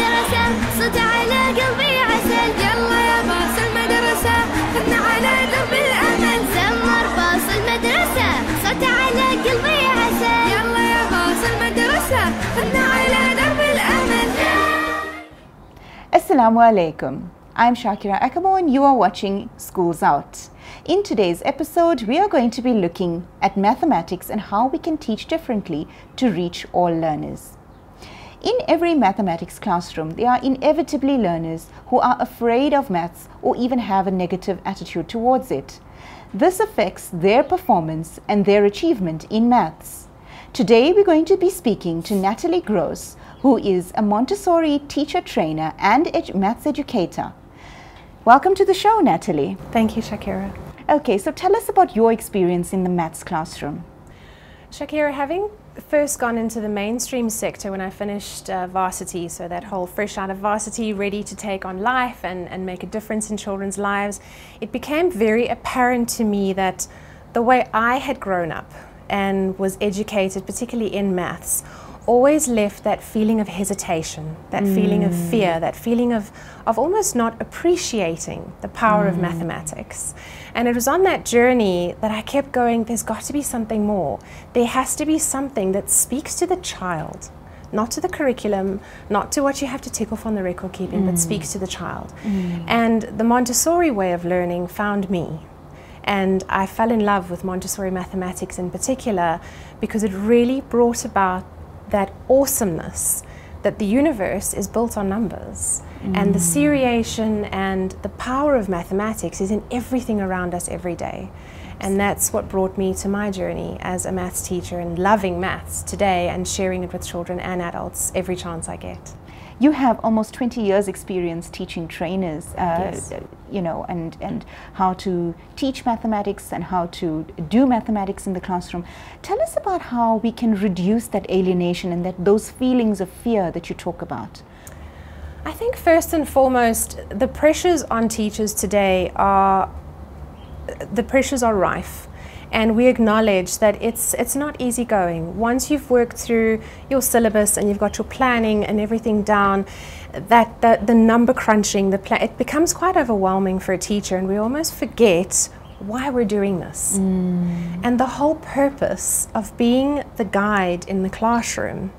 المدرسة صوت على قلبي عسل يلا يا باص المدرسة خدنا على درب الأمل زمر باص المدرسة صوت على قلبي عسل يلا يا باص المدرسة خدنا على درب الأمل. Assalamu alaikum. I'm Shakira Akabo and you are watching Schools Out. In today's episode, we are going to be looking at mathematics and how we can teach differently to reach all learners. In every mathematics classroom, there are inevitably learners who are afraid of maths or even have a negative attitude towards it. This affects their performance and their achievement in maths. Today, we're going to be speaking to Natalie Gross, who is a Montessori teacher trainer and maths educator. Welcome to the show, Natalie. Thank you, Shakira. Okay, so tell us about your experience in the maths classroom. Shakira, having first gone into the mainstream sector when I finished varsity, so that whole fresh out of varsity, ready to take on life and make a difference in children's lives, it became very apparent to me that the way I had grown up and was educated, particularly in maths, always left that feeling of hesitation, that feeling of fear, that feeling of almost not appreciating the power of mathematics. And it was on that journey that I kept going, there's got to be something more. There has to be something that speaks to the child, not to the curriculum, not to what you have to tick off on the record keeping, but speaks to the child. And the Montessori way of learning found me. And I fell in love with Montessori mathematics in particular because it really brought about that awesomeness that the universe is built on numbers, and the seriation and the power of mathematics is in everything around us every day. And that's what brought me to my journey as a maths teacher and loving maths today and sharing it with children and adults every chance I get. You have almost 20 years experience teaching trainers, Yes. you know, and how to teach mathematics and how to do mathematics in the classroom. Tell us about how we can reduce that alienation and those feelings of fear that you talk about. I think first and foremost, the pressures on teachers today are rife. And we acknowledge that it's not easy going. Once you've worked through your syllabus and you've got your planning and everything down, that the number crunching, it becomes quite overwhelming for a teacher, and we almost forget why we're doing this. And the whole purpose of being the guide in the classroom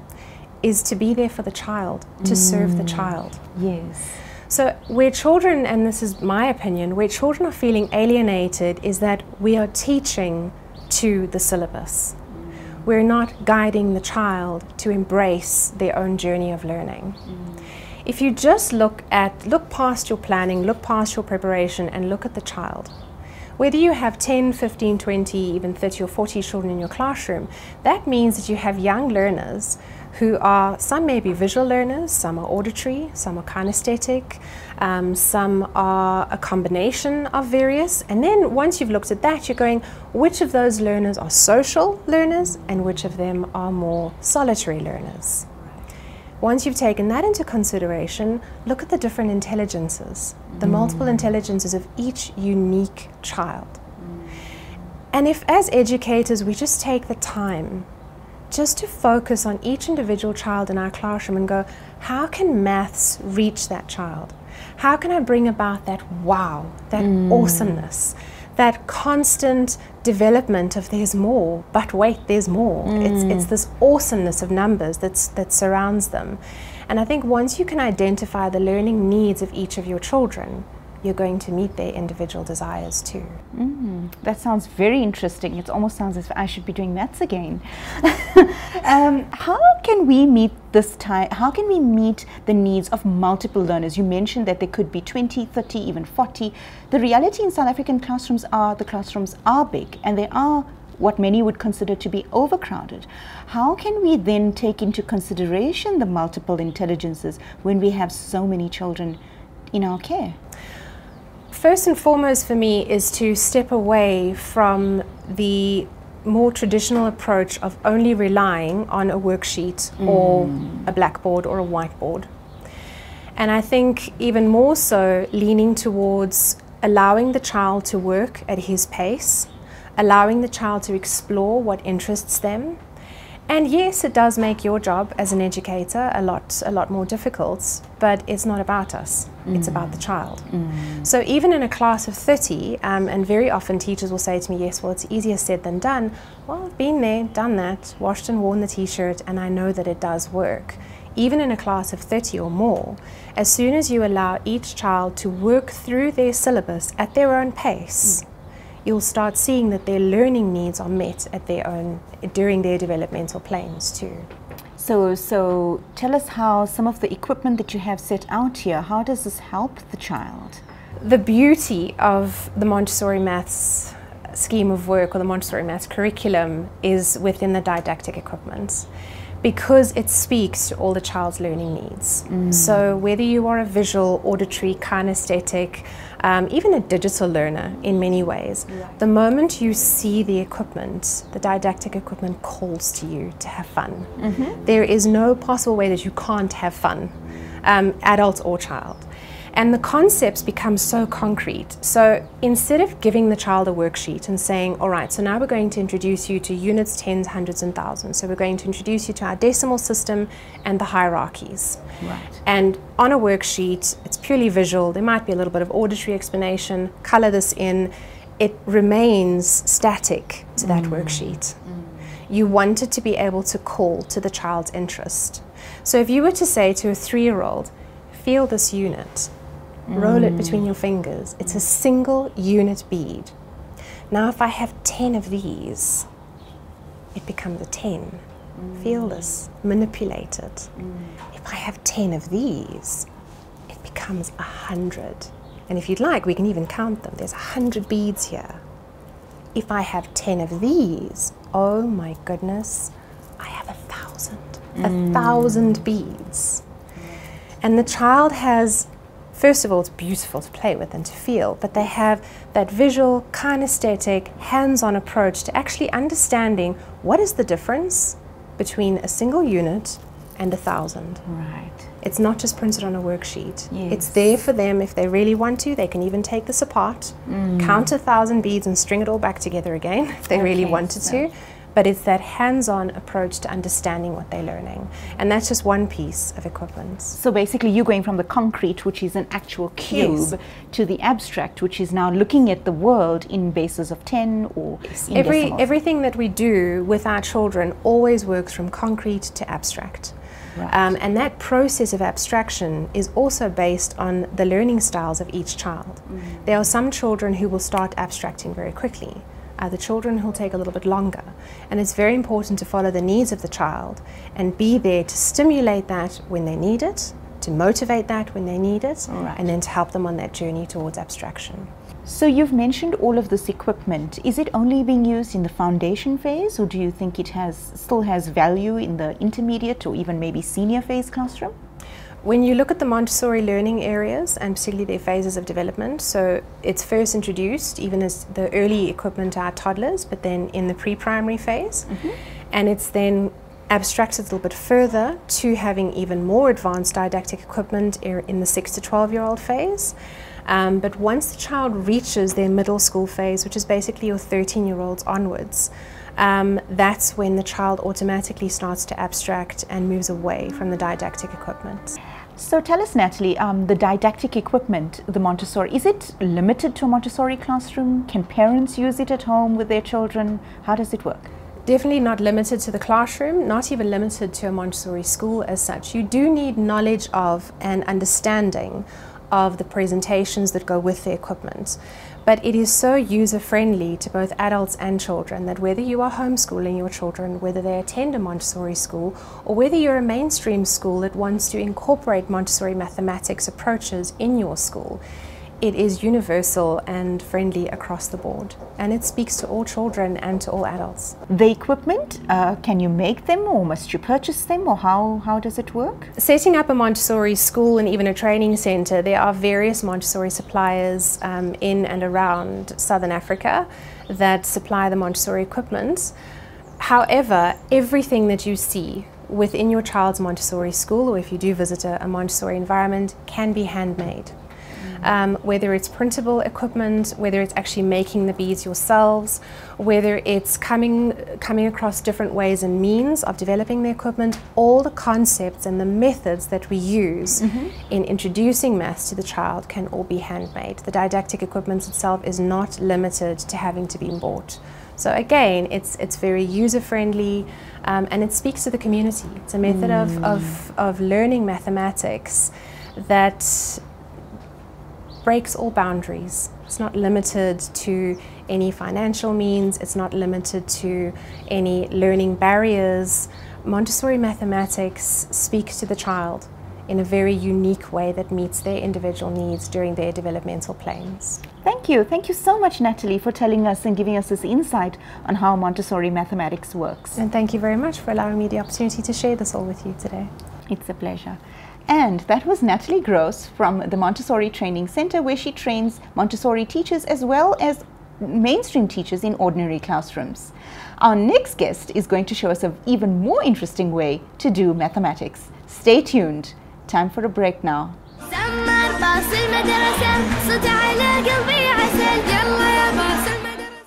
is to be there for the child, to serve the child. Yes. So where children, and this is my opinion, where children are feeling alienated is that we are teaching to the syllabus. We're not guiding the child to embrace their own journey of learning. If you just look past your planning, look past your preparation, and look at the child, whether you have 10, 15, 20, even 30 or 40 children in your classroom, that means that you have young learners who are, some may be visual learners, some are auditory, some are kinesthetic, some are a combination of various. And then once you've looked at that, you're going, which of those learners are social learners and which of them are more solitary learners? Once you've taken that into consideration, look at the different intelligences, the multiple intelligences of each unique child. And if as educators we just take the time just to focus on each individual child in our classroom and go, how can maths reach that child? How can I bring about that wow, that awesomeness, that constant development of there's more, but wait, there's more. It's this awesomeness of numbers that surrounds them. And I think once you can identify the learning needs of each of your children, you're going to meet their individual desires too. That sounds very interesting. It almost sounds as if I should be doing maths again. How can we meet how can we meet the needs of multiple learners? You mentioned that there could be 20, 30, even 40. The reality in South African classrooms the classrooms are big, and they are what many would consider to be overcrowded. How can we then take into consideration the multiple intelligences when we have so many children in our care? First and foremost for me is to step away from the more traditional approach of only relying on a worksheet or a blackboard or a whiteboard. And I think even more so leaning towards allowing the child to work at his pace, allowing the child to explore what interests them, And yes, it does make your job as an educator a lot more difficult, but it's not about us, it's about the child. So even in a class of 30, and very often teachers will say to me, yes, well, it's easier said than done. Well, I've been there, done that, washed and worn the t-shirt, and I know that it does work. Even in a class of 30 or more, as soon as you allow each child to work through their syllabus at their own pace, you'll start seeing that their learning needs are met at their own, during their developmental planes too. So tell us how some of the equipment that you have set out here, how does this help the child? The beauty of the Montessori maths scheme of work, or the Montessori maths curriculum, is within the didactic equipment, because it speaks to all the child's learning needs. So whether you are a visual, auditory, kinesthetic, even a digital learner in many ways, the moment you see the equipment, the didactic equipment calls to you to have fun. There is no possible way that you can't have fun, adult or child. And the concepts become so concrete. So instead of giving the child a worksheet and saying, all right, so now we're going to introduce you to units, tens, hundreds, and thousands. So we're going to introduce you to our decimal system and the hierarchies. Right. And on a worksheet, it's purely visual. There might be a little bit of auditory explanation, color this in. It remains static to that worksheet. You want it to be able to call to the child's interest. So if you were to say to a 3-year-old, feel this unit, roll it between your fingers. It's a single unit bead. Now if I have 10 of these, it becomes a 10. Feel this, manipulate it. If I have 10 of these, it becomes 100. And if you'd like, we can even count them. There's 100 beads here. If I have 10 of these, oh my goodness, I have 1,000. 1,000 beads. And the child has, first of all, it's beautiful to play with and to feel, but they have that visual, kinesthetic, hands-on approach to actually understanding what is the difference between a single unit and 1,000. Right. It's not just printed on a worksheet. Yes. It's there for them if they really want to. They can even take this apart, count 1,000 beads and string it all back together again if they really wanted to. But it's that hands-on approach to understanding what they're learning. And that's just one piece of equipment. So basically you're going from the concrete, which is an actual cube, to the abstract, which is now looking at the world in bases of 10 or in decimals. Everything that we do with our children always works from concrete to abstract. Right. And that process of abstraction is also based on the learning styles of each child. There are some children who will start abstracting very quickly. The children who'll take a little bit longer. And it's very important to follow the needs of the child and be there to stimulate that when they need it, to motivate that when they need it, and then to help them on that journey towards abstraction. So you've mentioned all of this equipment. Is it only being used in the foundation phase, or do you think it still has value in the intermediate or even maybe senior phase classroom? When you look at the Montessori learning areas, and particularly their phases of development, so it's first introduced even as the early equipment to our toddlers, but then in the pre-primary phase, and it's then abstracted a little bit further to having even more advanced didactic equipment in the 6 to 12-year-old phase. But once the child reaches their middle school phase, which is basically your 13-year-olds onwards, that's when the child automatically starts to abstract and moves away from the didactic equipment. So tell us, Natalie, the didactic equipment, the Montessori, is it limited to a Montessori classroom? Can parents use it at home with their children? How does it work? Definitely not limited to the classroom, not even limited to a Montessori school as such. You do need knowledge of and understanding of the presentations that go with the equipment. But it is so user-friendly to both adults and children that whether you are homeschooling your children, whether they attend a Montessori school, or whether you're a mainstream school that wants to incorporate Montessori mathematics approaches in your school, it is universal and friendly across the board. And it speaks to all children and to all adults. The equipment, can you make them, or must you purchase them, or how does it work? Setting up a Montessori school and even a training center, there are various Montessori suppliers in and around Southern Africa that supply the Montessori equipment. However, everything that you see within your child's Montessori school, or if you do visit a Montessori environment, can be handmade. whether it's printable equipment, whether it's actually making the beads yourselves, whether it's coming across different ways and means of developing the equipment. All the concepts and the methods that we use in introducing maths to the child can all be handmade. The didactic equipment itself is not limited to having to be bought. So again, it's very user-friendly, and it speaks to the community. It's a method of learning mathematics that breaks all boundaries. It's not limited to any financial means, it's not limited to any learning barriers. Montessori mathematics speaks to the child in a very unique way that meets their individual needs during their developmental planes. Thank you. Thank you so much, Natalie, for telling us and giving us this insight on how Montessori mathematics works. And thank you very much for allowing me the opportunity to share this all with you today. It's a pleasure. And that was Natalie Gross from the Montessori Training Center, where she trains Montessori teachers as well as mainstream teachers in ordinary classrooms. Our next guest is going to show us an even more interesting way to do mathematics. Stay tuned. Time for a break now. سمر باص المدرسة صوت على قلبي عسل يلا يا باص المدرسة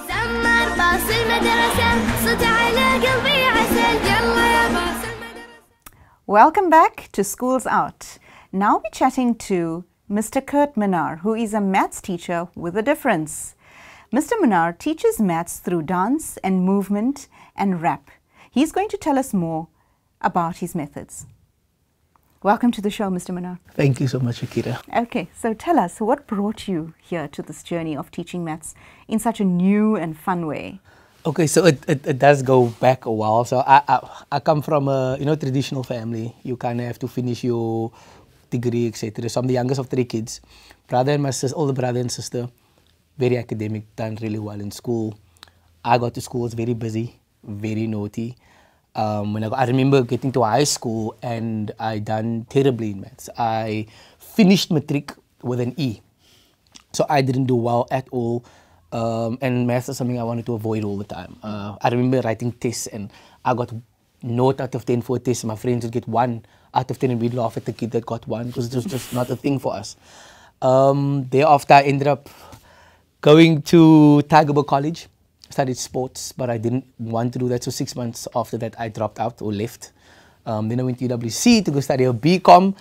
سمر باص المدرسة صوت على قلبي عسل يلا يا باص المدرسة. Welcome back to Schools Out. Now we're chatting to Mr. Kurt Minar, who is a maths teacher with a difference. Mr. Minar teaches maths through dance and movement and rap. He's going to tell us more about his methods. Welcome to the show, Mr. Minar. Thank you so much, Akira. Okay, so tell us, what brought you here to this journey of teaching maths in such a new and fun way? Okay, so it does go back a while. So I come from a traditional family. You kind of have to finish your degree, etc. So I'm the youngest of 3 kids. Brother and my sister, older brother and sister, very academic, done really well in school. I got to school, was very busy, very naughty. When I remember getting to high school and I done terribly in maths. I finished matric with an E. So I didn't do well at all. And maths is something I wanted to avoid all the time. I remember writing tests and I got 0 out of 10 for a test. My friends would get 1 out of 10 and we'd laugh at the kid that got 1 because it was just not a thing for us. Thereafter I ended up going to Tigerberg College. Studied sports, but I didn't want to do that. So 6 months after that, I dropped out or left. Then I went to UWC to go study a BCom.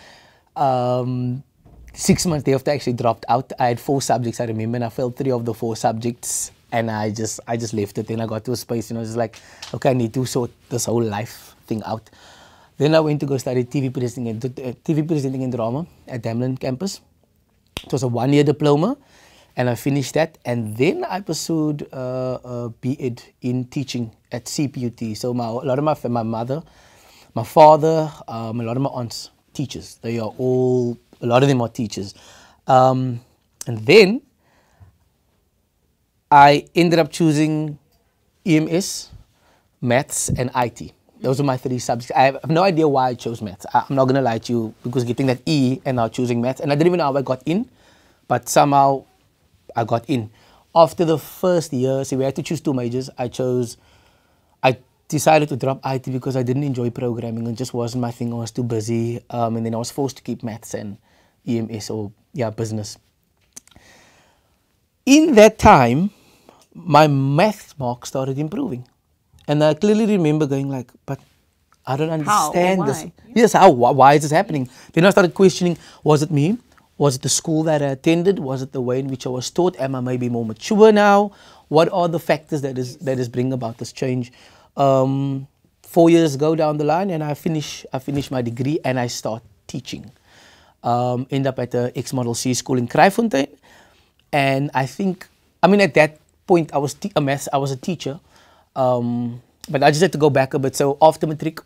6 months thereafter, I actually dropped out. I had 4 subjects, I remember, and I failed 3 of the 4 subjects. And I just left it. Then I got to a space, just like, okay, I need to sort this whole life thing out. Then I went to go study TV presenting and drama at Hamlin campus. It was a 1-year diploma. And I finished that, and then I pursued a B.Ed in teaching at CPUT. So a lot of my mother, my father, a lot of my aunts, teachers. They are all, a lot of them are teachers. And then I ended up choosing EMS, maths, and IT. Those are my 3 subjects. I have no idea why I chose maths. I'm not going to lie to you, because getting that E and now choosing maths, and I didn't even know how I got in, but somehow I got in. After the first year, we had to choose 2 majors. I decided to drop IT because I didn't enjoy programming. It just wasn't my thing. I was too busy. And then I was forced to keep maths and EMS or business. In that time, my math marks started improving. And I clearly remember going like, but I don't understand this. Yes, how? Why is this happening? Then I started questioning, was it me? Was it the school that I attended? Was it the way in which I was taught? Am I maybe more mature now? What are the factors that is bringing about this change? 4 years ago down the line, and I finish my degree and I start teaching. End up at the X-Model C school in Kraaifontein. And I think, at that point I was a teacher, but I just had to go back a bit. So after matric,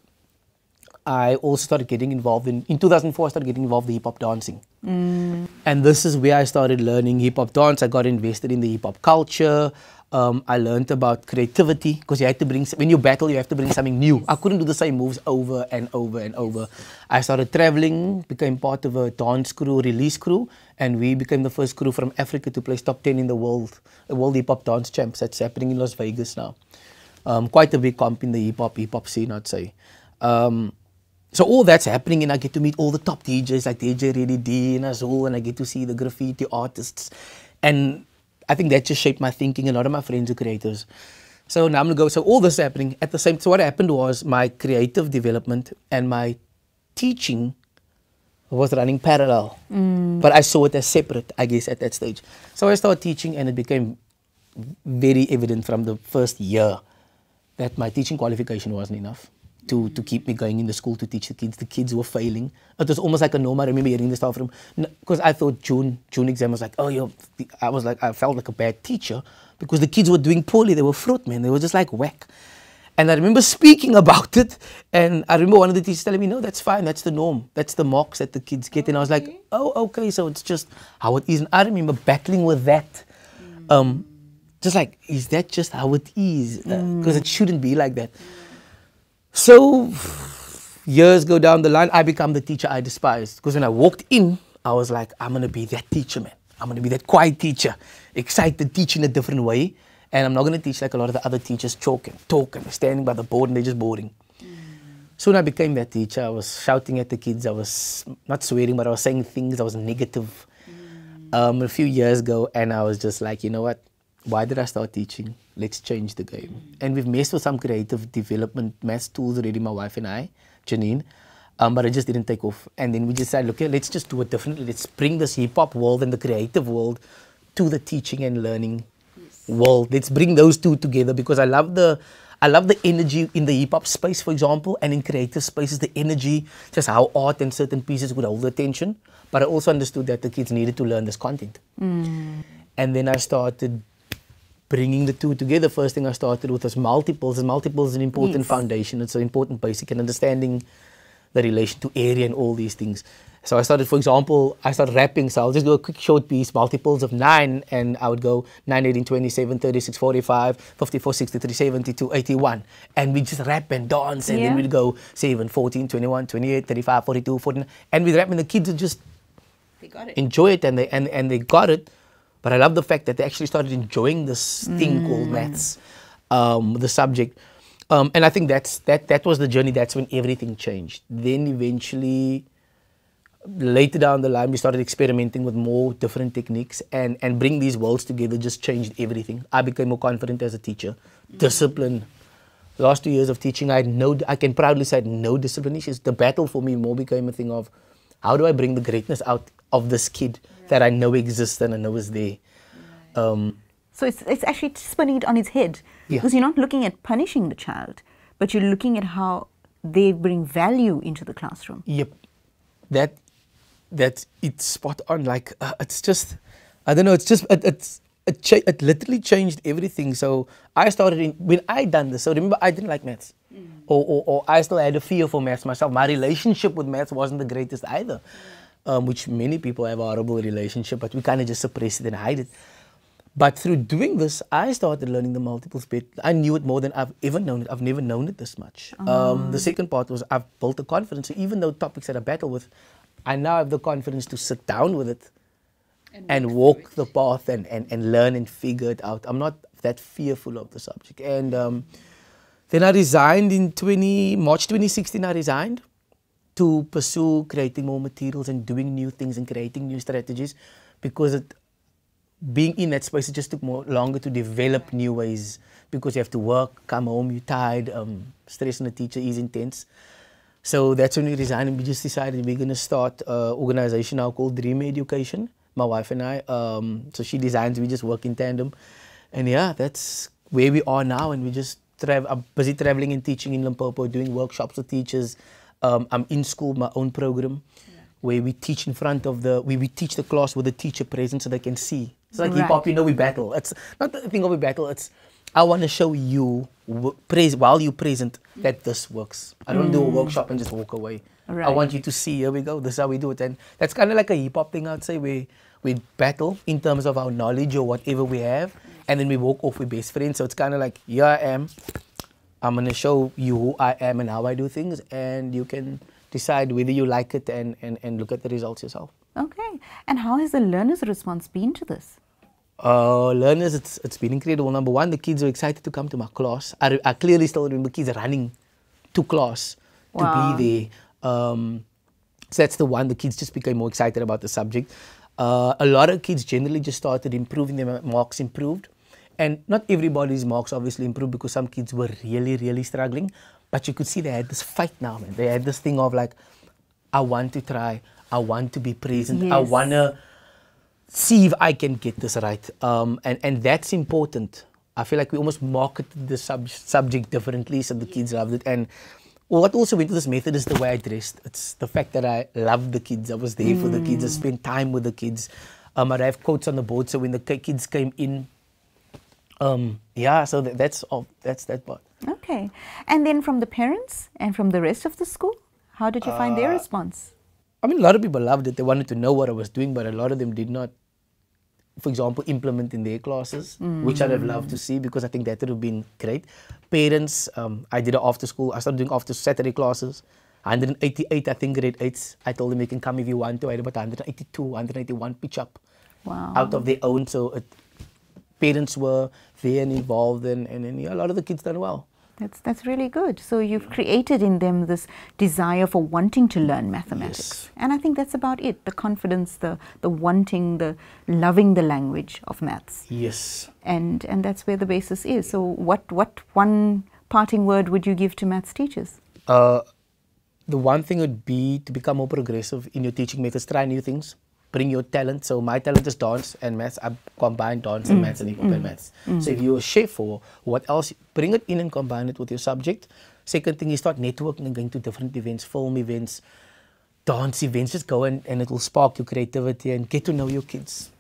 I also started getting involved in 2004 I started getting involved in hip-hop dancing. And this is where I started learning hip-hop dance. I got invested in the hip-hop culture. I learned about creativity, because you had to when you battle, you have to bring something new. I couldn't do the same moves over and over and over. I started traveling, became part of a dance crew, release crew, and we became the first crew from Africa to place top 10 in the world hip-hop dance champs. That's happening in Las Vegas now. Quite a big comp in the hip-hop scene, I'd say. So all that's happening, and I get to meet all the top DJs like DJ Ready D and Azul, and I get to see the graffiti artists. And I think that just shaped my thinking. A lot of my friends are creators. So now I'm going to go, so all this happening at the same, so what happened was my creative development and my teaching was running parallel. But I saw it as separate, I guess, at that stage. So I started teaching, and it became very evident from the first year that my teaching qualification wasn't enough to keep me going in the school to teach the kids. The kids were failing. It was almost like a norm. I remember hearing the staff room, because I thought June exam was like, oh, I felt like a bad teacher because the kids were doing poorly. They were fruit, man. They were just like whack. And I remember speaking about it, and I remember one of the teachers telling me, no, that's fine, that's the norm. That's the marks that the kids get. And I was like, oh, okay, so it's just how it is. And I remember battling with that. Just like, is that just how it is? Because it shouldn't be like that. So years go down the line, I become the teacher I despised. Because when I walked in, I was like, I'm going to be that teacher, man. I'm going to be that quiet teacher, excited, teaching a different way. And I'm not going to teach like a lot of the other teachers, talk and standing by the board and they're just boring. Soon I became that teacher. I was shouting at the kids. I was not swearing, but I was saying things. I was negative. A few years ago, and I was just like, you know what? Why did I start teaching? Let's change the game. And we've messed with some creative development maths tools already, my wife and I, Janine. But it just didn't take off. And then we decided, okay, let's just do it differently. Let's bring this hip-hop world and the creative world to the teaching and learning world. Let's bring those two together, because I love the energy in the hip-hop space, for example, and in creative spaces, the energy, just how art and certain pieces would hold the attention. But I also understood that the kids needed to learn this content. And then I started bringing the two together. First thing I started with was multiples. And multiples is an important foundation. It's an important basic, and understanding the relation to area and all these things. So I started, for example, I started rapping. So I'll just do a quick short piece, multiples of 9, and I would go 9, 18, 27, 36, 45, 54, 63, 72, 81. And we just rap and dance, and then we'd go 7, 14, 21, 28, 35, 42, 49. And we'd rap, and the kids would just enjoy it, and they got it. But I love the fact that they actually started enjoying this thing called maths, the subject. And I think that was the journey. That's when everything changed. Then eventually, later down the line, we started experimenting with more different techniques, and bring these worlds together just changed everything. I became more confident as a teacher. Discipline. The last 2 years of teaching, I can proudly say I had no discipline issues. The battle for me more became a thing of, how do I bring the greatness out of this kid that I know exists and I know is there. So it's actually spinning it on its head, because you're not looking at punishing the child, but you're looking at how they bring value into the classroom. Yep, it's spot on. Like it's just, I don't know. It's just it literally changed everything. So I started when I done this. So remember, I didn't like maths, or I still had a fear for maths myself. My relationship with maths wasn't the greatest either. Which many people have a horrible relationship, but we kind of just suppress it and hide it. But through doing this, I started learning the multiples bit. I knew it more than I've ever known it. I've never known it this much. The second part was I've built the confidence. So even though topics that I battle with, I now have the confidence to sit down with it and walk the path and learn and figure it out. I'm not that fearful of the subject. And then I resigned in March 2016, I resigned to pursue creating more materials and doing new things and creating new strategies, because being in that space, it just took longer to develop new ways, because you have to work, come home, you're tired, stress on the teacher is intense. So that's when we resigned, and we just decided we're going to start an organization now called Dream Education, my wife and I. So she designs, we just work in tandem. And yeah, that's where we are now, and we just I'm busy traveling and teaching in Limpopo, doing workshops with teachers. I'm in school, my own program, where we teach in front of we teach the class with the teacher present so they can see. It's like hip-hop, we battle. It's not the thing of we battle, it's I want to show you, while you're present, that this works. I don't do a workshop and just walk away. I want you to see, here we go, this is how we do it. And that's kind of like a hip-hop thing, I'd say, where we battle in terms of our knowledge or whatever we have, and then we walk off with best friends. So it's kind of like, here I am. I'm going to show you who I am and how I do things, and you can decide whether you like it and look at the results yourself. Okay. And how has the learners' response been to this? Learners, it's been incredible. Number one, the kids are excited to come to my class. I clearly still remember kids running to class to be So that's the one. The kids just became more excited about the subject. A lot of kids generally just started improving, their marks improved. And not everybody's marks obviously improved because some kids were really, really struggling. But you could see they had this fight now, man. They had this thing of like, I want to try. I want to be present. Yes. I want to see if I can get this right. And that's important. I feel like we almost marketed the subject differently, so the kids loved it. And what also went to this method is the way I dressed. It's the fact that I loved the kids. I was there for the kids. I spent time with the kids. I'd have quotes on the board, so when the kids came in, yeah, so that's that part. Okay. And then from the parents and from the rest of the school, how did you find their response? I mean, a lot of people loved it. They wanted to know what I was doing, but a lot of them did not, for example, implement in their classes, which I'd have loved to see because I think that would have been great. Parents, I did it after school. I started doing after Saturday classes. 188, I think, grade 8s. I told them you can come if you want to. I had about 182, 181 pitch up out of their own. So parents were there and involved, and yeah, a lot of the kids done well. That's really good. So you've created in them this desire for wanting to learn mathematics. Yes. And I think that's about it. The confidence, the wanting, the loving the language of maths. Yes. And that's where the basis is. So what one parting word would you give to maths teachers? The one thing would be to become more progressive in your teaching methods. Try new things. Bring your talent. So my talent is dance and maths. I combine dance and maths and hip hop and maths. So if you're a chef or what else, bring it in and combine it with your subject. Second thing is start networking and going to different events, film events, dance events. Just go and it will spark your creativity and get to know your kids.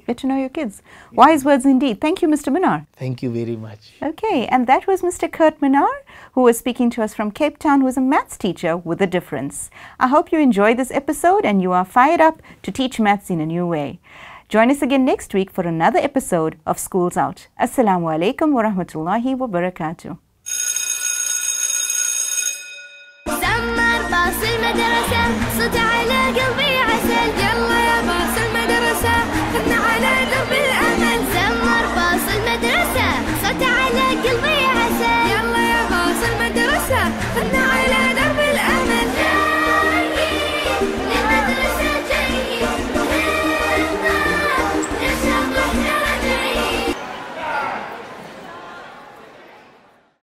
Get to know your kids. Wise words indeed. Thank you, Mr. Minar. Thank you very much. Okay, and that was Mr. Kurt Minar, who was speaking to us from Cape Town, who is a maths teacher with a difference. I hope you enjoyed this episode and you are fired up to teach maths in a new way. Join us again next week for another episode of Schools Out. Assalamu alaikum wa rahmatullahi wa barakatuh.